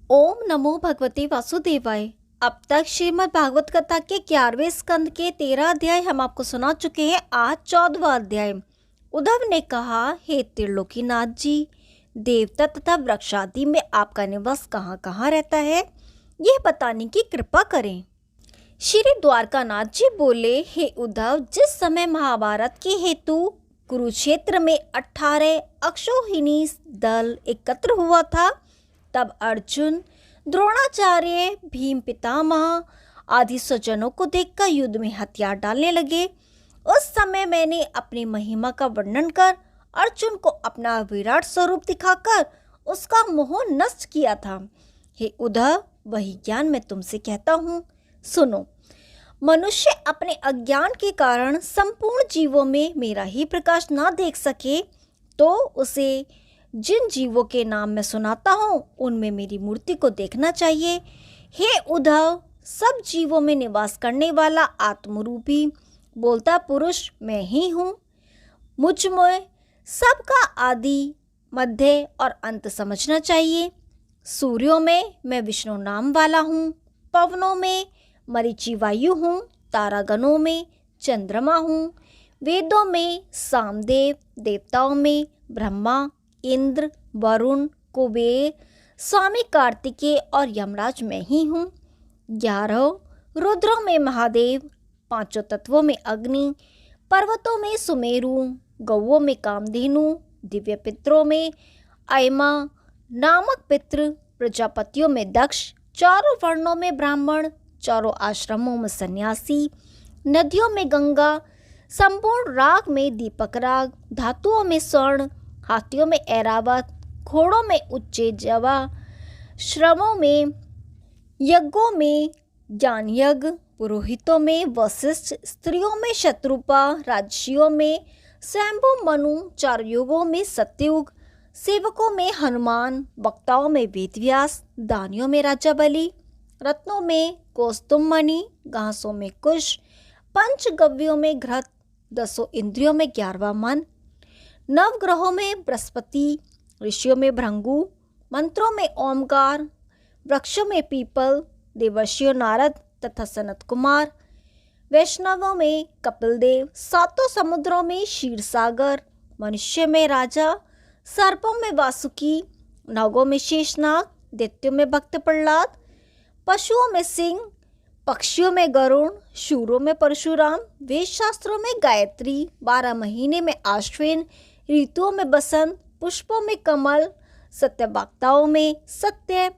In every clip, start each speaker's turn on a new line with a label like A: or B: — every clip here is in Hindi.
A: ओम नमो भगवते वासुदेवाय। अब तक श्रीमद् भागवत कथा के 11वें स्कंद के 13 अध्याय हम आपको सुना चुके हैं। आज 14वां अध्याय। उद्धव ने कहा, हे त्रिलोकीनाथ जी, देवता तथा वृक्षादि में आपका निवास कहाँ कहाँ रहता है, यह बताने की कृपा करें। श्री द्वारकानाथ जी बोले, हे उद्धव, जिस समय महाभारत के हेतु कुरुक्षेत्र में 18 अक्षौहिणी दल एकत्र हुआ था, तब अर्जुन, द्रोणाचार्य, भीम पितामह आदि स्वजनों को देखकर युद्ध में हथियार डालने लगे। उस समय मैंने अपनी महिमा का वर्णन कर अर्जुन को अपना विराट स्वरूप दिखाकर उसका मोह नष्ट किया था। हे उद्धव, वही ज्ञान मैं तुमसे कहता हूँ, सुनो। मनुष्य अपने अज्ञान के कारण संपूर्ण जीवों में मेरा ही प्रकाश ना देख सके तो उसे जिन जीवों के नाम मैं सुनाता हूँ उनमें मेरी मूर्ति को देखना चाहिए। हे उद्धव, सब जीवों में निवास करने वाला आत्मरूपी बोलता पुरुष मैं ही हूँ। मुझ में सबका आदि, मध्य और अंत समझना चाहिए। सूर्यों में मैं विष्णु नाम वाला हूँ, पवनों में मरीचि वायु हूँ, तारागणों में चंद्रमा हूँ, वेदों में सामदेव, देवताओं में ब्रह्मा, इंद्र, वरुण, कुबेर, स्वामी कार्तिकेय और यमराज मैं ही हूँ। 11 रुद्रों में महादेव, 5 तत्वों में अग्नि, पर्वतों में सुमेरु, गौओं में कामधेनु, दिव्य पितरों में अयमा नामक पितृ, प्रजापतियों में दक्ष, 4 वर्णों में ब्राह्मण, 4 आश्रमों में सन्यासी, नदियों में गंगा, संपूर्ण राग में दीपक राग, धातुओं में स्वर्ण, हाथियों में ऐरावत, घोड़ों में उच्चैजवा, श्रमों में, यज्ञों में ज्ञान यज्ञ, पुरोहितों में वशिष्ठ, स्त्रियों में शत्रुपा, राजर्षियों में स्वयंभू मनु, 4 युगों में सत्ययुग, सेवकों में हनुमान, वक्ताओं में वेदव्यास, दानियों में राजा बलि, रत्नों में कौस्तुभ मणि, घासों में कुश, पंचगव्यों में घृत, 10 इंद्रियों में 11वां मन, नवग्रहों में बृहस्पति, ऋषियों में भृंगु, मंत्रों में ओमकार, वृक्षों में पीपल, देवर्षियों नारद तथा सनत कुमार, वैष्णवों में कपिल देव, 7 समुद्रों में क्षीर सागर, मनुष्य में राजा, सर्पों में वासुकी, नागों में शेषनाग, दैत्यों में भक्त प्रहलाद, पशुओं में सिंह, पक्षियों में गरुण, शूरों में परशुराम, वेद शास्त्रों में गायत्री, 12 महीने में आश्विन, ऋतुओं में बसंत, पुष्पों में कमल, सत्यवाक्ताओं में सत्य,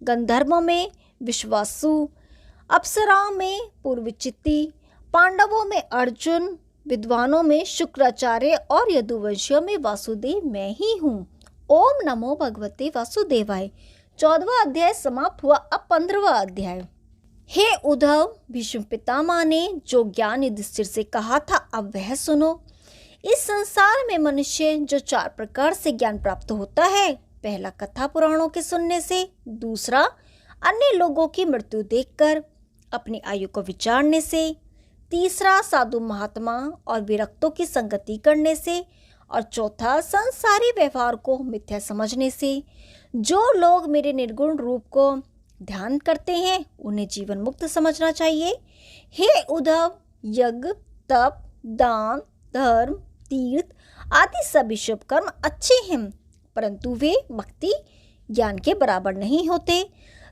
A: गंधर्वों में विश्वासु, अप्सराओं में पूर्वचित्ती, पांडवों में अर्जुन, विद्वानों में शुक्राचार्य और यदुवंशियों में वासुदेव मैं ही हूँ। ओम नमो भगवते वासुदेवाय। 14वां अध्याय समाप्त हुआ। अब 15वां अध्याय। हे उद्धव, भीष्म पितामह ने जो ज्ञान युधिष्ठिर से कहा था अब वह सुनो। इस संसार में मनुष्य जो 4 प्रकार से ज्ञान प्राप्त होता है, पहला कथा पुराणों के सुनने से, दूसरा अन्य लोगों की मृत्यु देखकर अपनी आयु को विचारने से, तीसरा साधु महात्मा और विरक्तों की संगति करने से, और चौथा संसारी व्यवहार को मिथ्या समझने से। जो लोग मेरे निर्गुण रूप को ध्यान करते हैं उन्हें जीवन मुक्त समझना चाहिए। हे उद्धव, यज्ञ, तप, दान, धर्म, तीर्थ आदि सभी शुभ कर्म अच्छे हैं, परंतु वे भक्ति ज्ञान के बराबर नहीं होते।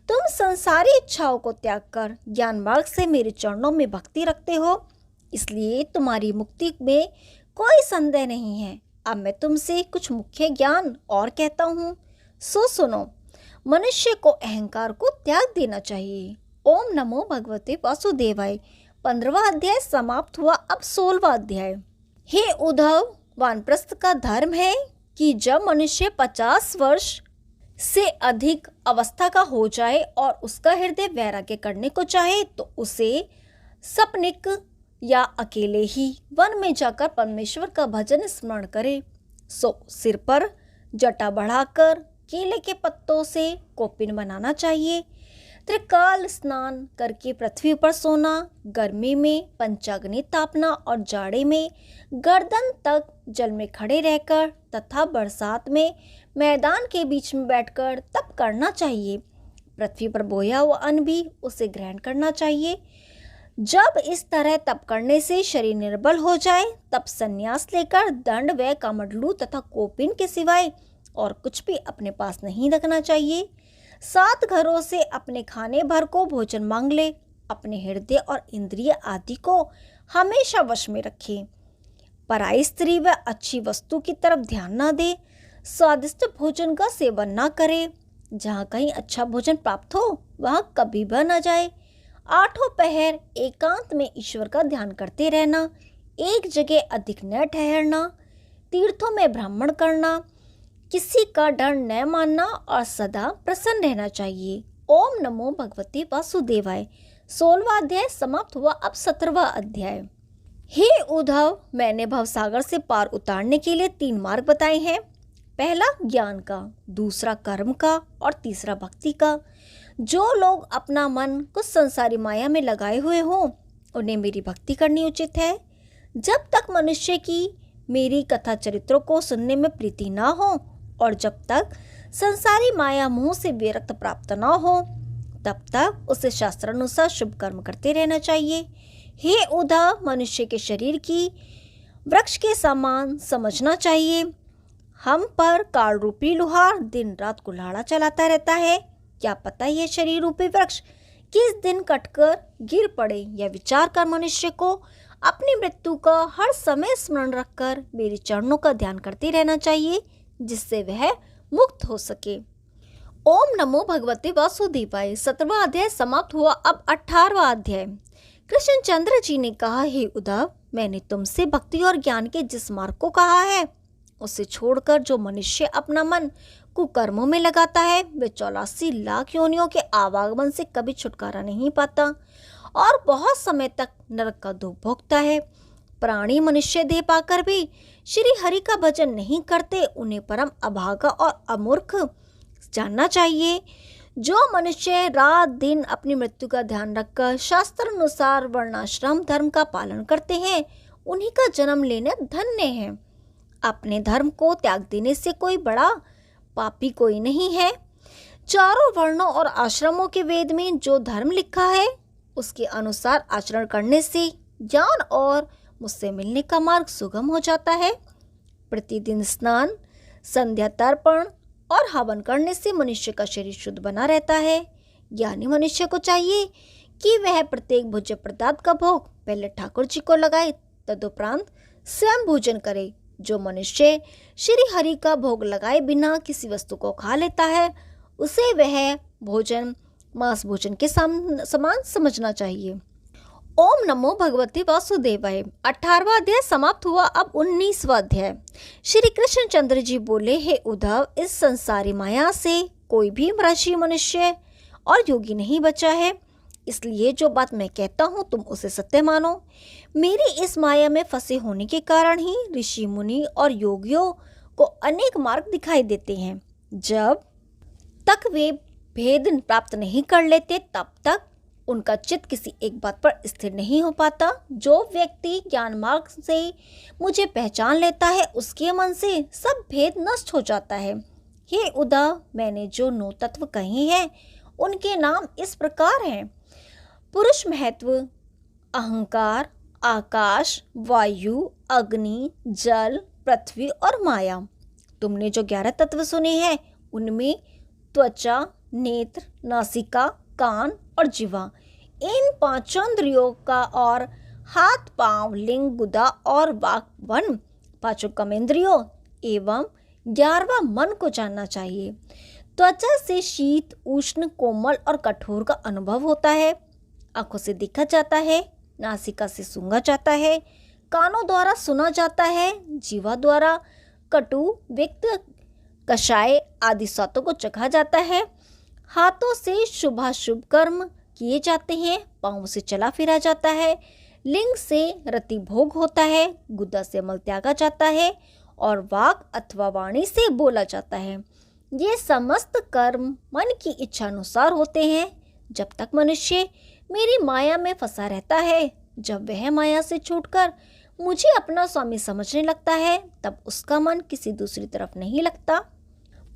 A: तुम संसारी इच्छाओं को त्याग कर ज्ञान मार्ग से मेरे चरणों में भक्ति रखते हो, इसलिए तुम्हारी मुक्ति में कोई संदेह नहीं है। अब मैं तुमसे कुछ मुख्य ज्ञान और कहता हूँ, सो सुनो। मनुष्य को अहंकार को त्याग देना चाहिए। ओम नमो भगवते वासुदेवाय। 15वां अध्याय समाप्त हुआ। अब 16वां अध्याय। हे उद्धव, वानप्रस्थ का धर्म है कि जब मनुष्य 50 वर्ष से अधिक अवस्था का हो जाए और उसका हृदय वैराग्य करने को चाहे तो उसे सपनिक या अकेले ही वन में जाकर परमेश्वर का भजन स्मरण करे। सो सिर पर जटा बढ़ाकर केले के पत्तों से कोपिन बनाना चाहिए। त्रिकाल स्नान करके पृथ्वी पर सोना, गर्मी में पंचाग्नि तापना और जाड़े में गर्दन तक जल में खड़े रहकर तथा बरसात में मैदान के बीच में बैठकर तप करना चाहिए। पृथ्वी पर बोया हुआ अन्न भी उसे ग्रहण करना चाहिए। जब इस तरह तप करने से शरीर निर्बल हो जाए तब संन्यास लेकर दंड व कामंडलू तथा कोपिन के सिवाय और कुछ भी अपने पास नहीं रखना चाहिए। 7 घरों से अपने खाने भर को भोजन मांग ले। अपने हृदय और इंद्रिय आदि को हमेशा वश में रखे। पराई स्त्री व अच्छी वस्तु की तरफ ध्यान न दे। स्वादिष्ट भोजन का सेवन न करे। जहाँ कहीं अच्छा भोजन प्राप्त हो वहाँ कभी भी न जाए। 8 पहर एकांत में ईश्वर का ध्यान करते रहना। एक जगह अधिक न ठहरना। तीर्थों में भ्रमण करना। किसी का डर न मानना और सदा प्रसन्न रहना चाहिए। ओम नमो भगवते वासुदेवाय। 16वां अध्याय समाप्त हुआ। अब 17वां अध्याय। हे उद्धव, मैंने भवसागर से पार उतारने के लिए 3 मार्ग बताए हैं। पहला ज्ञान का, दूसरा कर्म का और तीसरा भक्ति का। जो लोग अपना मन कुछ संसारी माया में लगाए हुए हों उन्हें मेरी भक्ति करनी उचित है। जब तक मनुष्य की मेरी कथा चरित्रों को सुनने में प्रीति ना हो और जब तक संसारी माया मोह से विरक्त प्राप्त ना हो तब तक उसे शास्त्रानुसार शुभ कर्म करते रहना चाहिए। हे उद्धव, मनुष्य के शरीर की वृक्ष के समान समझना चाहिए। हम पर काल रूपी लोहार दिन रात कुल्हाड़ा चलाता रहता है। क्या पता यह शरीर रूपी वृक्ष किस दिन कटकर गिर पड़े। यह विचार कर मनुष्य को अपनी मृत्यु का हर समय स्मरण रखकर मेरे चरणों का ध्यान करते रहना चाहिए जिससे वह मुक्त हो सके। ओम नमो भगवते वासुदेवाय। 17वां अध्याय समाप्त हुआ। अब 18वां अध्याय। कृष्णचंद्र जी ने कहा, हे उद्धव, मैंने तुमसे भक्ति और ज्ञान के जिस मार्ग को कहा है उसे छोड़कर जो मनुष्य अपना मन कुकर्मों में लगाता है वे 84 लाख योनियों के आवागमन से कभी छुटकारा नहीं पाता और बहुत समय तक नरक का दुख भोगता है। प्राणी मनुष्य देह पाकर भी श्री हरि का भजन नहीं करते, उन्हें परम अभागा और अमूर्ख जानना चाहिए। जो मनुष्य रात दिन अपनी मृत्यु का ध्यान रखकर शास्त्र अनुसार वर्णाश्रम धर्म का पालन करते हैं उन्हीं का जन्म लेना धन्य है। अपने धर्म को त्याग देने से कोई बड़ा पापी कोई नहीं है। चारों वर्णों और आश्रमों के वेद में जो धर्म लिखा है उसके अनुसार आचरण करने से ज्ञान और मुझसे मिलने का मार्ग सुगम हो जाता है। प्रतिदिन स्नान, संध्या तर्पण और हवन करने से मनुष्य का शरीर शुद्ध बना रहता है। ज्ञानी मनुष्य को चाहिए कि वह प्रत्येक भोज्य पदार्थ का भोग पहले ठाकुर जी को लगाए तदुपरांत स्वयं भोजन करे। जो मनुष्य श्री हरि का भोग लगाए बिना किसी वस्तु को खा लेता है उसे वह भोजन मांस भोजन के समान समझना चाहिए। ओम नमो भगवते वासुदेवाय। 18वां अध्याय समाप्त हुआ। अब 19वां अध्याय। श्री कृष्णचंद्र जी बोले, हे उद्धव, इस संसारी माया से कोई भी ऋषि मनुष्य और योगी नहीं बचा है। इसलिए जो बात मैं कहता हूँ तुम उसे सत्य मानो। मेरी इस माया में फंसे होने के कारण ही ऋषि मुनि और योगियों को अनेक मार्ग दिखाई देते हैं। जब तक वे भेद प्राप्त नहीं कर लेते तब तक उनका चित्त किसी एक बात पर स्थिर नहीं हो पाता। जो व्यक्ति ज्ञान मार्ग से मुझे पहचान लेता है उसके मन से सब भेद नष्ट हो जाता है। हे उद्धव, मैंने जो 9 तत्व कहे हैं उनके नाम इस प्रकार हैं। पुरुष महत्व, अहंकार, आकाश, वायु, अग्नि, जल, पृथ्वी और माया। तुमने जो 11 तत्व सुने हैं उनमें त्वचा, नेत्र, नासिका, कान और जीवा, इन 5 इंद्रियों का और हाथ, पांव, लिंग, गुदा और वाक वन 5 कर्मेंद्रियों एवं 11वां मन को जानना चाहिए। त्वचा से शीत, उष्ण, कोमल और कठोर का अनुभव होता है। आंखों से देखा जाता है, नासिका से सूंघा जाता है, कानों द्वारा सुना जाता है, जीवा द्वारा कटु, विक्त, कषाय आदि स्वादों को चखा जाता है। हाथों से शुभाशुभ कर्म किए जाते हैं, पांवों से चला फिरा जाता है, लिंग से रति भोग होता है, गुदा से मल त्यागा जाता है और वाक अथवा वाणी से बोला जाता है। ये समस्त कर्म मन की इच्छा अनुसार होते हैं। जब तक मनुष्य मेरी माया में फंसा रहता है, जब वह माया से छूटकर मुझे अपना स्वामी समझने लगता है तब उसका मन किसी दूसरी तरफ नहीं लगता।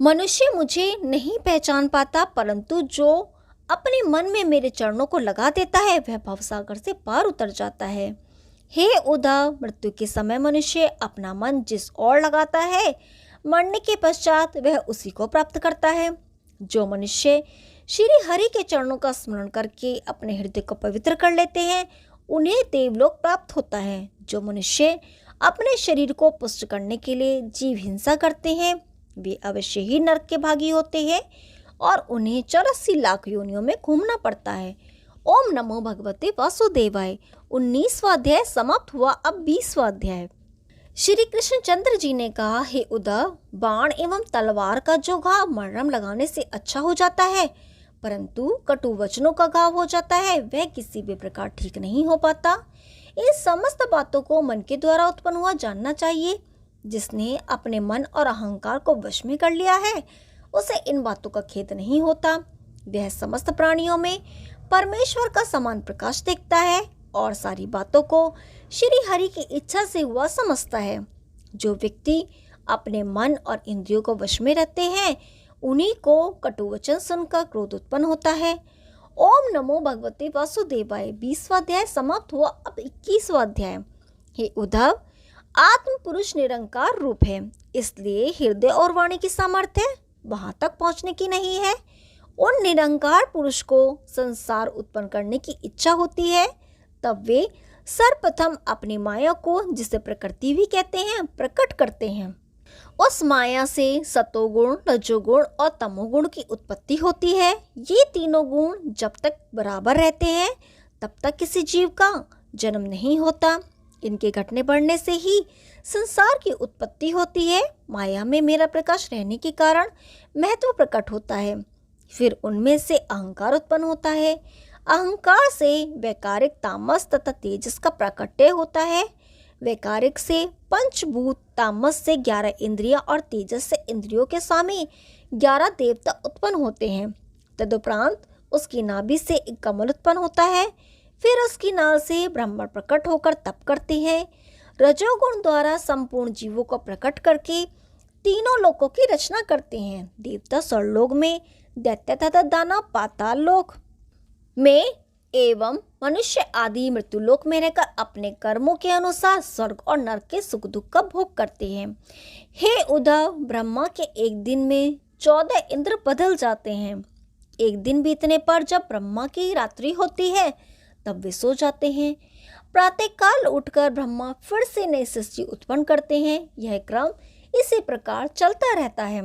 A: मनुष्य मुझे नहीं पहचान पाता, परंतु जो अपने मन में मेरे चरणों को लगा देता है वह भवसागर से पार उतर जाता है। हे उद्धव, मृत्यु के समय मनुष्य अपना मन जिस ओर लगाता है, मरने के पश्चात वह उसी को प्राप्त करता है। जो मनुष्य श्री हरि के चरणों का स्मरण करके अपने हृदय को पवित्र कर लेते हैं, उन्हें देवलोक प्राप्त होता है। जो मनुष्य अपने शरीर को पुष्ट करने के लिए जीव हिंसा करते हैं, वे अवश्य ही नरक के भागी होते हैं और उन्हें 84 लाख योनियों में घूमना पड़ता है। ओम नमो भगवते वासुदेवाय। 19वां अध्याय समाप्त हुआ। अब 20वां अध्याय। श्री कृष्णचंद्र जी ने कहा, हे उद्धव, बाण एवं तलवार का जो घाव मरहम लगाने से अच्छा हो जाता है, परंतु कटु वचनों का घाव हो जाता है, वह किसी भी प्रकार ठीक नहीं हो पाता। इन समस्त बातों को मन के द्वारा उत्पन्न हुआ जानना चाहिए। जिसने अपने मन और अहंकार को वश में कर लिया है, उसे इन बातों का खेद नहीं होता। वह समस्त प्राणियों में परमेश्वर का समान प्रकाश देखता है और सारी बातों को श्री हरि की इच्छा से हुआ समझता है। जो व्यक्ति अपने मन और इंद्रियों को वश में रहते हैं, उन्हीं को कटु वचन सुनकर क्रोध उत्पन्न होता है। ओम नमो भगवते वासुदेवाय। 20वां अध्याय समाप्त हुआ। अब 21वां अध्याय। हे उद्धव, आत्म पुरुष निरंकार रूप है, इसलिए हृदय और वाणी की सामर्थ्य वहां तक पहुंचने की नहीं है। उन निरंकार पुरुष को संसार उत्पन्न करने की इच्छा होती है, तब वे सर्वप्रथम अपनी माया को, जिसे प्रकृति भी कहते हैं, प्रकट करते हैं। उस माया से सतोगुण, रजोगुण और तमोगुण की उत्पत्ति होती है। ये तीनों गुण जब तक बराबर रहते हैं, तब तक किसी जीव का जन्म नहीं होता। इनके घटने बढ़ने से ही संसार की उत्पत्ति होती है। माया में मेरा प्रकाश रहने के कारण महत्व प्रकट होता है। फिर उनमें से अहंकार उत्पन्न होता है। अहंकार से वैकारिक तामस तथा तेजस का प्राकट्य होता है। वैकारिक से पंचभूत, तामस से 11 इंद्रियां और तेजस से इंद्रियों के स्वामी 11 देवता उत्पन्न होते हैं। तदुपरांत उसकी नाभि से एक कमल उत्पन्न होता है। फिर उसकी नाल से ब्रह्मा प्रकट होकर तप करते हैं। रजोगुण द्वारा संपूर्ण जीवों को प्रकट करके तीनों लोकों की रचना करते हैं। देवता स्वर्लोक में, दैत्य तथा दानव पाताल लोक में एवं मनुष्य आदि मृत्युलोक में रहकर अपने कर्मों के अनुसार स्वर्ग और नरक के सुख दुख का भोग करते हैं। हे उद्धव, ब्रह्मा के एक दिन में 14 इंद्र बदल जाते हैं। एक दिन बीतने पर जब ब्रह्मा की रात्रि होती है, तब वे सो जाते हैं। प्रातःकाल उठकर ब्रह्मा फिर से नई सृष्टि उत्पन्न करते हैं। यह क्रम इसी प्रकार चलता रहता है।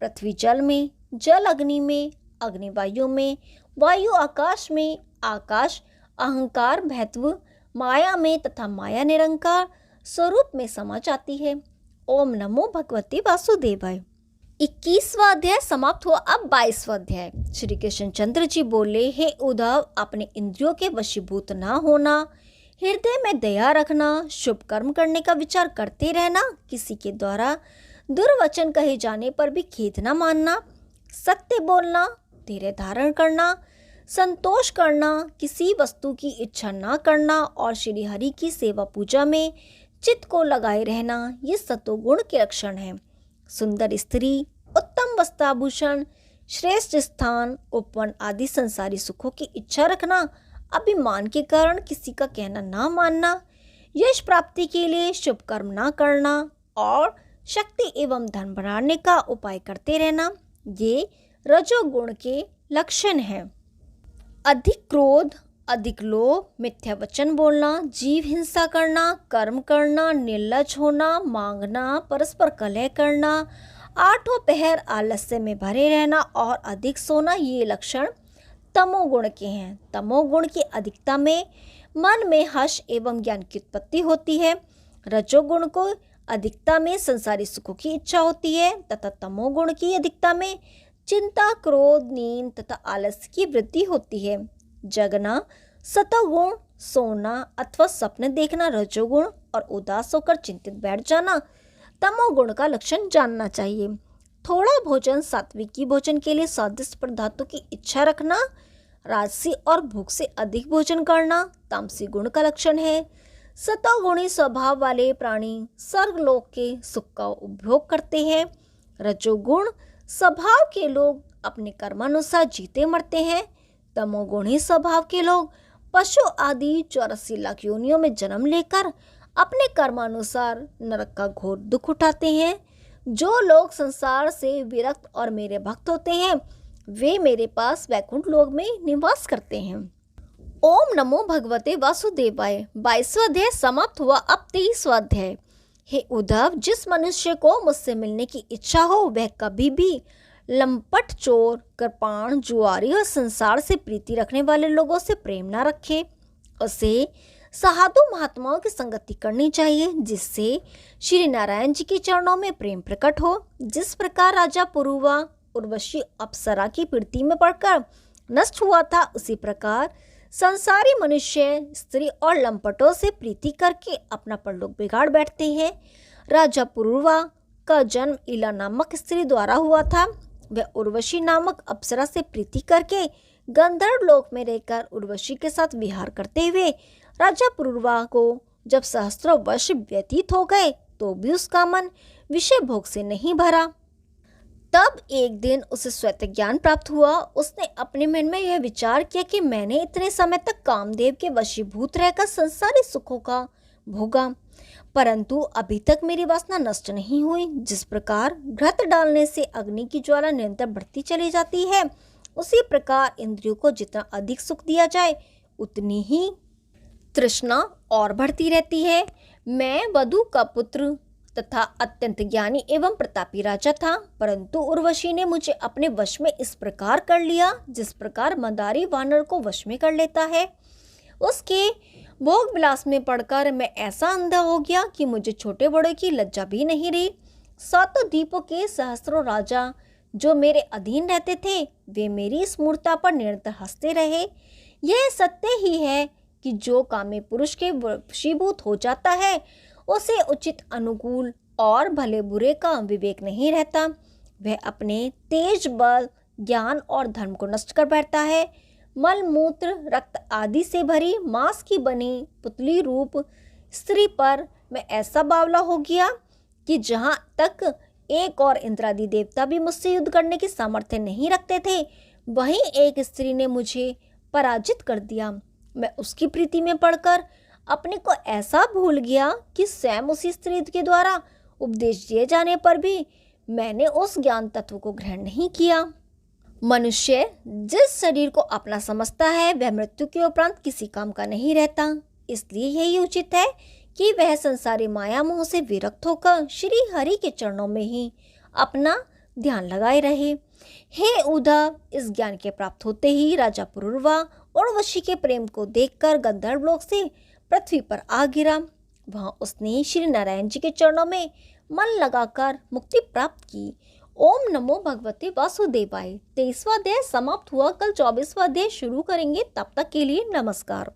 A: पृथ्वी जल में, जल अग्नि में, अग्नि वायु में, वायु आकाश में, आकाश अहंकार महत्व माया में तथा माया निरंकार स्वरूप में समा जाती है। ओम नमो भगवते वासुदेवाय। 21वां अध्याय समाप्त हुआ। अब 22वां अध्याय। श्री कृष्णचंद्र जी बोले, हे उद्धव, अपने इंद्रियों के वशीभूत ना होना, हृदय में दया रखना, शुभ कर्म करने का विचार करते रहना, किसी के द्वारा दुर्वचन कहे जाने पर भी खेद न मानना, सत्य बोलना, धैर्य धारण करना, संतोष करना, किसी वस्तु की इच्छा ना करना और श्री हरि की सेवा पूजा में चित्त को लगाए रहना, ये सतोगुण के लक्षण हैं। सुंदर स्त्री, उत्तम वस्त्राभूषण, श्रेष्ठ स्थान, उपवन आदि संसारी सुखों की इच्छा रखना, अभिमान के कारण किसी का कहना ना मानना, यश प्राप्ति के लिए शुभ कर्म ना करना और शक्ति एवं धन बढ़ाने का उपाय करते रहना, ये रजोगुण के लक्षण हैं। अधिक क्रोध, अधिक लोभ, मिथ्या वचन बोलना, जीव हिंसा करना, कर्म करना, निर्लज होना, मांगना, परस्पर कलह करना, आठों पहर आलस्य में भरे रहना और अधिक सोना, ये लक्षण तमोगुण के हैं। तमोगुण की अधिकता में मन में हर्ष एवं ज्ञान की उत्पत्ति होती है। रजोगुण को अधिकता में संसारी सुखों की इच्छा होती है तथा तमोगुण की अधिकता में चिंता, क्रोध, नींद तथा आलस्य की वृद्धि होती है। जगना सतोगुण, सोना अथवा सपने देखना रजोगुण और उदास होकर चिंतित बैठ जाना तमोगुण का लक्षण जानना चाहिए। थोड़ा भोजन, सात्विकी भोजन के लिए स्वादिष्ट पदार्थों की इच्छा रखना, राजसी और भूख से अधिक भोजन करना तामसी गुण का लक्षण है। सतोगुणी स्वभाव वाले प्राणी स्वर्गलोक के सुख का उपभोग करते हैं। रजोगुण स्वभाव के लोग अपने कर्मानुसार जीते मरते हैं। तमोगुणी स्वभाव के लोग पशु आदि 84 लाख योनियों में जन्म लेकर अपने कर्मानुसार नरक का घोर दुख उठाते हैं। जो लोग संसार से विरक्त और मेरे भक्त होते हैं वे मेरे पास वैकुंठ लोक में निवास करते हैं। ओम नमो भगवते वासुदेवाय। 22वां अध्याय समाप्त हुआ। अब 23वां अध्याय। हे उद्धव, जिस मनुष्य को मुझसे मिलने की इच्छा हो वह कभी भी लंपट, चोर, कृपाण, जुआरी और संसार से प्रीति रखने वाले लोगों से प्रेम ना रखे। उसे साधु महात्माओं की संगति करनी चाहिए जिससे श्री नारायण जी के चरणों में प्रेम प्रकट हो। जिस प्रकार राजा पुरुवा उर्वशी अप्सरा की प्रीति में पड़कर नष्ट हुआ था, उसी प्रकार संसारी मनुष्य स्त्री और लंपटों से प्रीति करके अपना परलोक बिगाड़ बैठते हैं। राजा पुरुवा का जन्म इला नामक स्त्री द्वारा हुआ था। वह उर्वशी नामक अप्सरा से प्रीति करके गंधर्व लोक में रहकर उर्वशी के साथ विहार करते हुए राजा पुरुवा को जब सहस्त्रों वर्ष व्यतीत हो गए तो भी उसका मन विषय भोग से नहीं भरा। तब एक दिन उसे स्वयं ज्ञान प्राप्त हुआ। उसने अपने मन में यह विचार किया कि मैंने इतने समय तक कामदेव के वशीभूत रहकर संसारी सुखों का भोगा, परंतु अभी तक मेरी वासना नष्ट नहीं हुई। जिस प्रकार घृत डालने से अग्नि की ज्वाला निरंतर बढ़ती चली जाती है, उसी प्रकार इंद्रियों को जितना अधिक सुख दिया जाए उतनी ही तृष्णा और बढ़ती रहती है। मैं वधु का पुत्र तथा अत्यंत ज्ञानी एवं प्रतापी राजा था, परंतु उर्वशी ने मुझे अपने वश में इस प्रकार कर लिया जिस प्रकार मदारी वानर को वश में कर लेता है। उसके भोग विलास में पड़कर मैं ऐसा अंधा हो गया कि मुझे छोटे बड़े की लज्जा भी नहीं रही। सातों द्वीपों के सहस्त्रों राजा जो मेरे अधीन रहते थे वे मेरी इस मूर्ता पर निरंतर हंसते रहे। यह सत्य ही है कि जो कामी पुरुष के वशीभूत हो जाता है उसे उचित अनुकूल और भले बुरे का विवेक नहीं रहता। वह अपने तेज, बल, ज्ञान और धर्म को नष्ट कर बैठता है। मल मूत्र रक्त आदि से भरी मांस की बनी पुतली रूप स्त्री पर मैं ऐसा बावला हो गया कि जहाँ तक एक और इंद्रादि देवता भी मुझसे युद्ध करने की सामर्थ्य नहीं रखते थे, वहीं एक स्त्री ने मुझे पराजित कर दिया। मैं उसकी प्रीति में पड़कर अपने को ऐसा भूल गया कि स्वयं उसी स्त्री के द्वारा उपदेश दिए जाने पर भी मैंने उस ज्ञान तत्व को ग्रहण नहीं किया। मनुष्य जिस शरीर को अपना समझता है वह मृत्यु के उपरांत किसी काम का नहीं रहता। इसलिए यही उचित है कि वह संसारी माया मोह से विरक्त होकर श्री हरि के चरणों में ही अपना ध्यान लगाए रहे। हे उद्धव, इस ज्ञान के प्राप्त होते ही राजा पुरुरवा उर्वशी के प्रेम को देखकर गंधर्व लोक से पृथ्वी पर आ गिरा। वहां उसने श्री नारायण जी के चरणों में मन लगाकर मुक्ति प्राप्त की। ओम नमो भगवते वासुदेवाय। 23वां अध्याय समाप्त हुआ। कल 24वां अध्याय शुरू करेंगे। तब तक के लिए नमस्कार।